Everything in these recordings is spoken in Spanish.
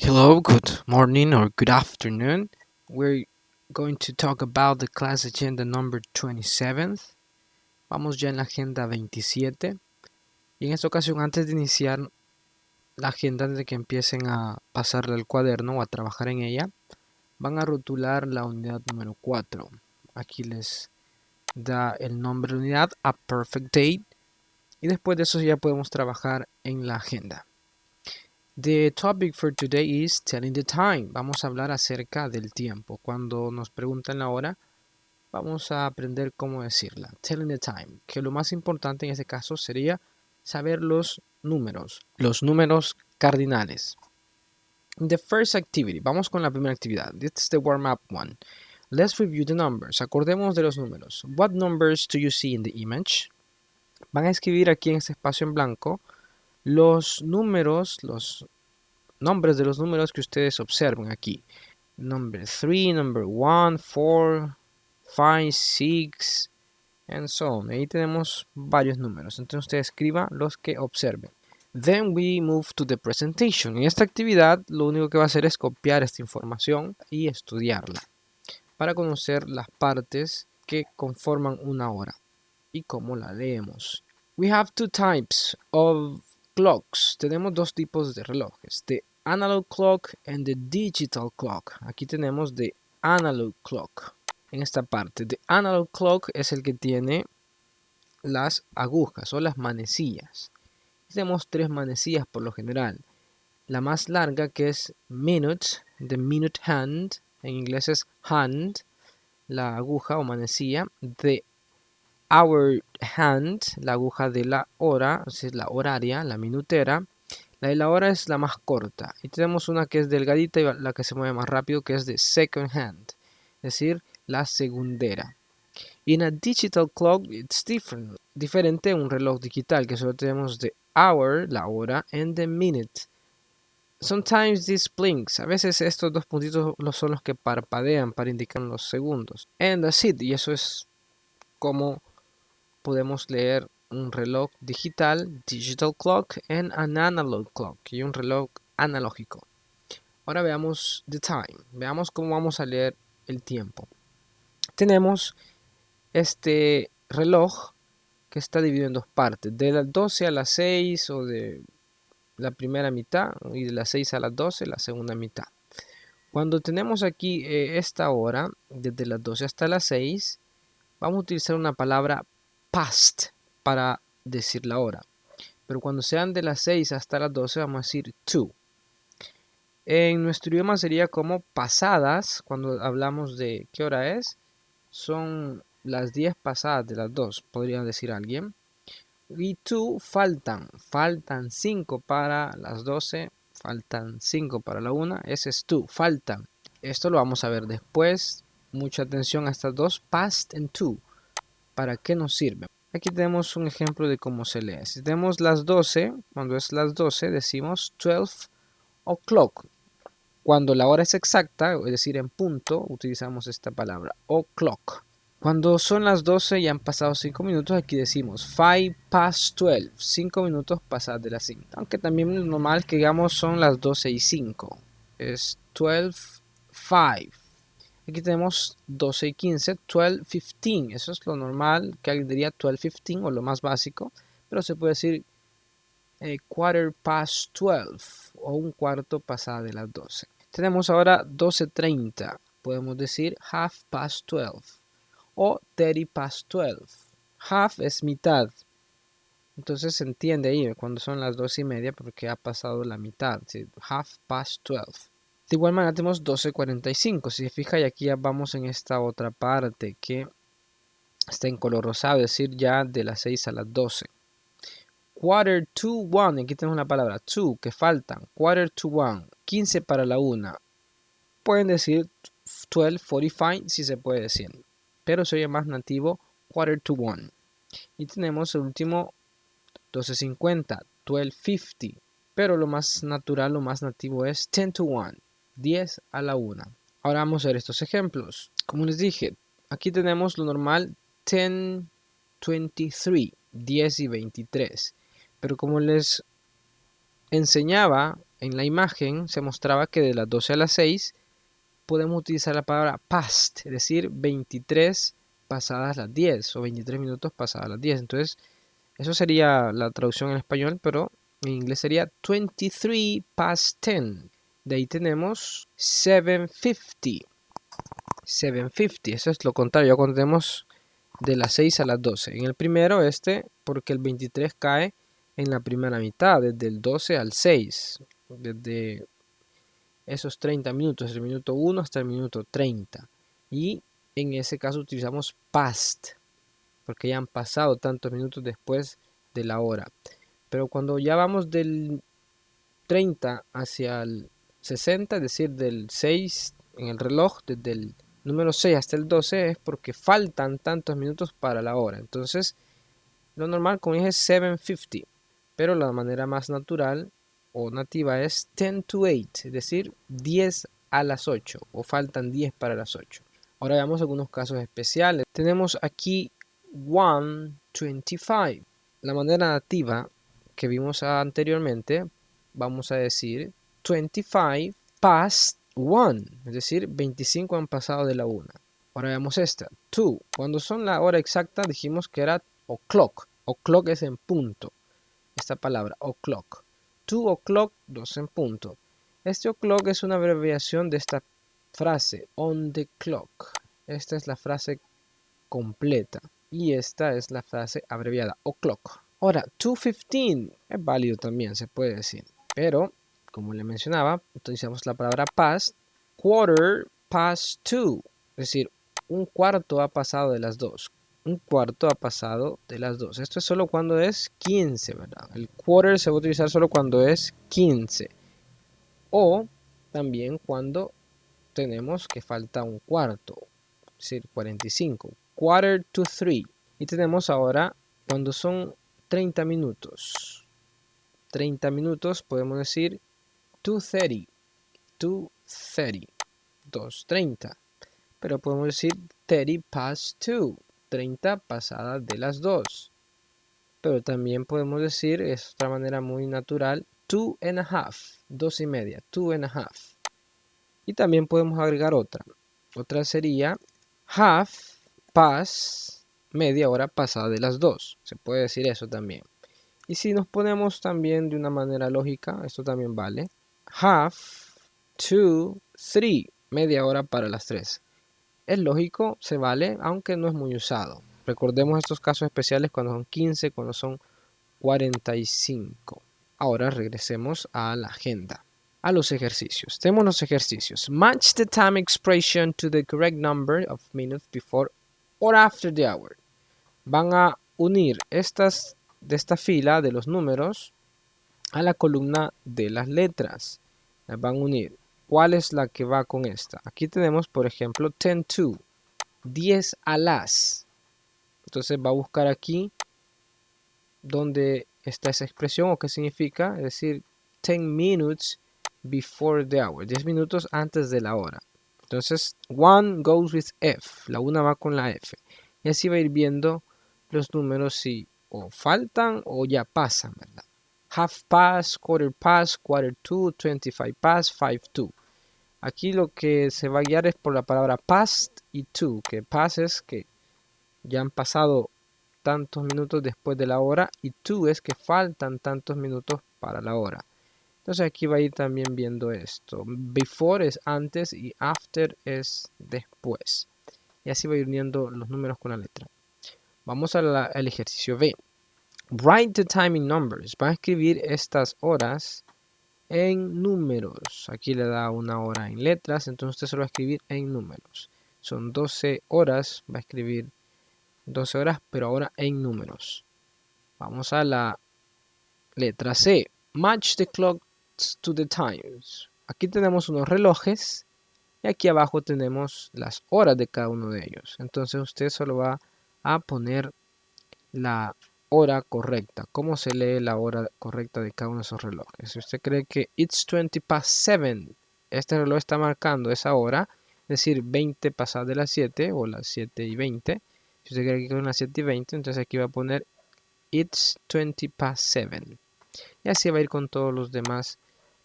Hello, good morning or good afternoon. We're going to talk about the class agenda number 27. Vamos ya en la agenda 27. Y en esta ocasión, antes de iniciar la agenda, antes de que empiecen a pasarle el cuaderno o a trabajar en ella, van a rotular la unidad número 4. Aquí les da el nombre de la unidad, a perfect date. Y después de eso ya podemos trabajar en la agenda. The topic for today is telling the time. Vamos a hablar acerca del tiempo. Cuando nos preguntan la hora, vamos a aprender cómo decirla. Telling the time. Que lo más importante en este caso sería saber los números cardinales. The first activity. Vamos con la primera actividad. This is the warm-up one. Let's review the numbers. Acordemos de los números. What numbers do you see in the image? Van a escribir aquí en este espacio en blanco los números, los nombres de los números que ustedes observan aquí. Number 3, number 1, 4, 5, 6, and so on. Ahí tenemos varios números. Entonces usted escriba los que observen. Then we move to the presentation. En esta actividad lo único que va a hacer es copiar esta información y estudiarla para conocer las partes que conforman una hora y cómo la leemos. We have two types of clocks. Tenemos dos tipos de relojes. The analog clock and the digital clock. Aquí tenemos the analog clock. En esta parte, the analog clock es el que tiene las agujas o las manecillas. Tenemos tres manecillas por lo general. La más larga, que es minute, the minute hand, en inglés es hand, la aguja o manecilla. The hour hand, la aguja de la hora, es la horaria, la minutera. La de la hora es la más corta. Y tenemos una que es delgadita y la que se mueve más rápido, que es de second hand, es decir, la segundera. In a digital clock, it's different. Diferente a un reloj digital, que solo tenemos the hour, la hora, and the minute. Sometimes this blinks. A veces estos dos puntitos son los que parpadean para indicar los segundos. And that's it. Y eso es como podemos leer un reloj digital, digital clock, and an analog clock, y un reloj analógico. Ahora veamos the time. Veamos cómo vamos a leer el tiempo. Tenemos este reloj que está dividido en dos partes, de las 12 a las 6 o de la primera mitad y de las 6 a las 12 la segunda mitad. Cuando tenemos aquí esta hora, desde las 12 hasta las 6, vamos a utilizar una palabra past para decir la hora. Pero cuando sean de las 6 hasta las 12 vamos a decir to. En nuestro idioma sería como pasadas, cuando hablamos de qué hora es, son las 10 pasadas de las 2, podría decir alguien. Y to faltan 5 para las 12, faltan 5 para la 1, ese es to, faltan. Esto lo vamos a ver después. Mucha atención a estas dos, past and to. ¿Para qué nos sirve? Aquí tenemos un ejemplo de cómo se lee. Si tenemos las 12, cuando es las 12 decimos 12 o'clock. Cuando la hora es exacta, es decir, en punto, utilizamos esta palabra, o'clock. Cuando son las 12 y han pasado 5 minutos, aquí decimos 5 past 12, 5 minutos pasadas de las 5. Aunque también lo normal que digamos son las 12 y 5, es 12, 5. Aquí tenemos 12 y 15, 12, 15. Eso es lo normal, que alguien diría 12, 15 o lo más básico. Pero se puede decir quarter past 12 o un cuarto pasada de las 12. Tenemos ahora 12:30. Podemos decir half past 12 o 30 past 12. Half es mitad. Entonces se entiende ahí cuando son las 12:30 porque ha pasado la mitad. ¿Sí? Half past 12. De igual manera tenemos 12:45. Si se fija, y aquí ya vamos en esta otra parte que está en color rosado, es decir, ya de las 6 a las 12. Quarter to 1, aquí tenemos la palabra to, que faltan. Quarter to 1, 15 para la 1. Pueden decir 12:45 si se puede decir, pero soy más nativo quarter to 1. Y tenemos el último 12:50, 12:50. Pero lo más natural, lo más nativo es 10 to 1, 10 a la 1. Ahora vamos a ver estos ejemplos. Como les dije, aquí tenemos lo normal 10:23, 10 y 23. Pero como les enseñaba en la imagen se mostraba que de las 12 a las 6 podemos utilizar la palabra past, es decir, 23 pasadas las 10 o 23 minutos pasadas las 10. Entonces, eso sería la traducción en español, pero en inglés sería 23 past 10. De ahí tenemos 7:50. 7:50, eso es lo contrario, cuando tenemos de las 6 a las 12. En el primero, porque el 23 cae en la primera mitad, desde el 12 al 6. Desde esos 30 minutos, el minuto 1 hasta el minuto 30. Y en ese caso utilizamos past, porque ya han pasado tantos minutos después de la hora. Pero cuando ya vamos del 30 hacia el 60, es decir, del 6 en el reloj, desde el número 6 hasta el 12, es porque faltan tantos minutos para la hora. Entonces, lo normal, como dije, es 7:50, pero la manera más natural o nativa es 10 to 8, es decir, 10 a las 8, o faltan 10 para las 8. Ahora veamos algunos casos especiales. Tenemos aquí 1:25. La manera nativa que vimos anteriormente, vamos a decir 25 past 1, es decir, 25 han pasado de la 1. Ahora veamos esta, 2. Cuando son la hora exacta dijimos que era o'clock. O'clock es en punto. Esta palabra, o'clock. 2 o'clock, 2 en punto. Este o'clock es una abreviación de esta frase, on the clock. Esta es la frase completa. Y esta es la frase abreviada, o'clock. Ahora, 2:15 es válido también, se puede decir. Pero, como le mencionaba, utilizamos la palabra past, 2:15. Es decir, un cuarto ha pasado de las 2. Un cuarto ha pasado de las 2. Esto es solo cuando es 15, ¿verdad? El quarter se va a utilizar solo cuando es 15. O también cuando tenemos que falta un cuarto, es decir, 45. 2:45. Y tenemos ahora cuando son 30 minutos. 30 minutos podemos decir 2:30. 2:30. 2:30. Pero podemos decir 30 past 2. 30 pasadas de las 2. Pero también podemos decir, es otra manera muy natural, 2:30. 2:30. 2:30. Y también podemos agregar otra. Otra sería half past, media hora pasada de las 2. Se puede decir eso también. Y si nos ponemos también de una manera lógica, esto también vale. Half to 3, media hora para las 3. Es lógico, se vale, aunque no es muy usado. Recordemos estos casos especiales cuando son 15, cuando son 45. Ahora regresemos a la agenda, a los ejercicios. Tenemos los ejercicios. Match the time expression to the correct number of minutes before or after the hour. Van a unir estas de esta fila de los números a la columna de las letras. Las van a unir. ¿Cuál es la que va con esta? Aquí tenemos, por ejemplo, 10 to, 10 a las. Entonces va a buscar aquí donde está esa expresión o qué significa, es decir, 10 minutes before the hour, 10 minutos antes de la hora. Entonces, one goes with F, la una va con la F. Y así va a ir viendo los números si o faltan o ya pasan, ¿verdad? Half past, quarter past, quarter to, 25 past, 5 to. Aquí lo que se va a guiar es por la palabra past y to, que past es que ya han pasado tantos minutos después de la hora y to es que faltan tantos minutos para la hora. Entonces aquí va a ir también viendo esto. Before es antes y after es después. Y así va a ir uniendo los números con la letra. Vamos al ejercicio B. Write the time in numbers. Va a escribir estas horas en números. Aquí le da una hora en letras, entonces usted se lo va a escribir en números. Son 12 horas, va a escribir 12 horas, pero ahora en números. Vamos a la letra C. Match the clocks to the times. Aquí tenemos unos relojes y aquí abajo tenemos las horas de cada uno de ellos. Entonces usted solo va a poner la hora correcta. ¿Cómo se lee la hora correcta de cada uno de esos relojes? Si usted cree que it's 20 past 7, este reloj está marcando esa hora, es decir, 20 pasadas de las 7 o las 7:20. Si usted cree que son las 7:20, entonces aquí va a poner it's 20 past 7. Y así va a ir con todos los demás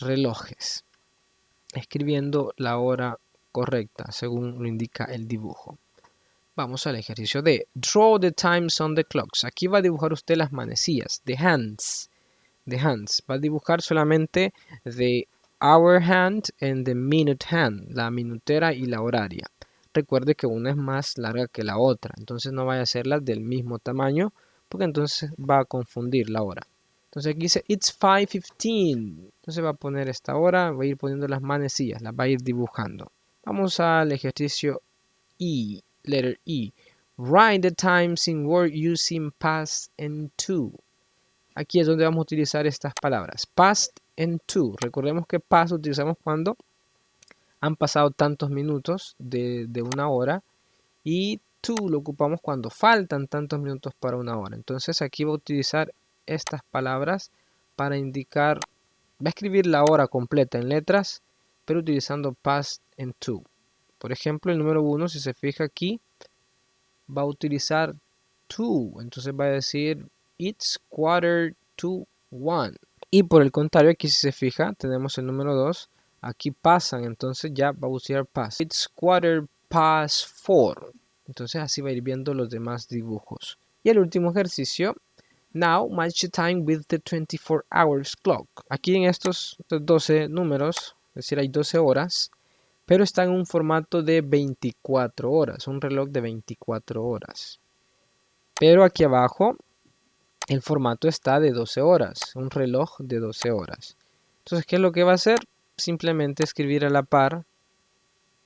relojes, escribiendo la hora correcta según lo indica el dibujo. Vamos al ejercicio D. Draw the times on the clocks. Aquí va a dibujar usted las manecillas, the hands. The hands. Va a dibujar solamente the hour hand and the minute hand, la minutera y la horaria. Recuerde que una es más larga que la otra, entonces no vaya a hacerlas del mismo tamaño, porque entonces va a confundir la hora. Entonces aquí dice it's 5:15. Entonces va a poner esta hora, va a ir poniendo las manecillas, las va a ir dibujando. Vamos al ejercicio E, letter E. Write the times in word using past and to. Aquí es donde vamos a utilizar estas palabras, past and to. Recordemos que past utilizamos cuando han pasado tantos minutos de una hora, y to lo ocupamos cuando faltan tantos minutos para una hora. Entonces aquí va a utilizar estas palabras para indicar, va a escribir la hora completa en letras, pero utilizando past and to. Por ejemplo, el número 1, si se fija aquí, va a utilizar to, entonces va a decir it's 1:45. Y por el contrario, aquí si se fija, tenemos el número 2, aquí pasan, entonces ya va a usar past. It's 4:15. Entonces así va a ir viendo los demás dibujos. Y el último ejercicio, now match the time with the 24 hours clock. Aquí en estos 12 números, es decir, hay 12 horas, pero está en un formato de 24 horas, un reloj de 24 horas. Pero aquí abajo el formato está de 12 horas, un reloj de 12 horas. Entonces, ¿qué es lo que va a hacer? Simplemente escribir a la par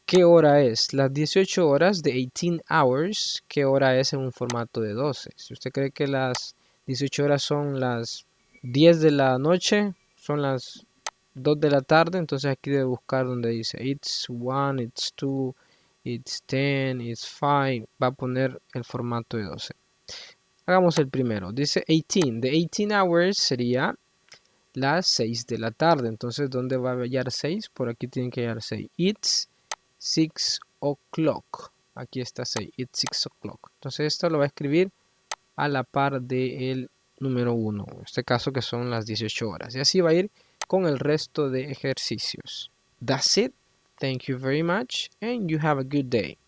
qué hora es. Las 18 horas de 18 hours, ¿qué hora es en un formato de 12? Si usted cree que las 18 horas son las 10 de la noche, son las 2 de la tarde, entonces aquí debe buscar donde dice it's 1, it's 2, it's 10, it's 5, va a poner el formato de 12. Hagamos el primero, dice 18, the 18 hours sería las 6 de la tarde, entonces ¿dónde va a hallar 6? Por aquí tiene que hallar 6, it's 6 o'clock, aquí está 6, it's 6 o'clock, entonces esto lo va a escribir a la par del número 1, en este caso que son las 18 horas, y así va a ir con el resto de ejercicios. That's it. Thank you very much and you have a good day.